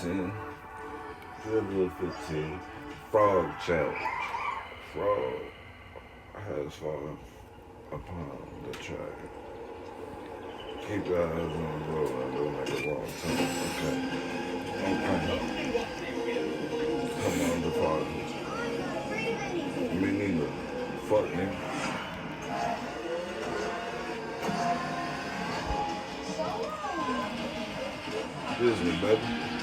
15. Dribble 15. Frog challenge. Frog has fallen upon the track. Keep your eyes on the road and don't make a wrong turn. Okay. Okay. Come on, the father. Me neither. Fuck nigga. Disney, baby.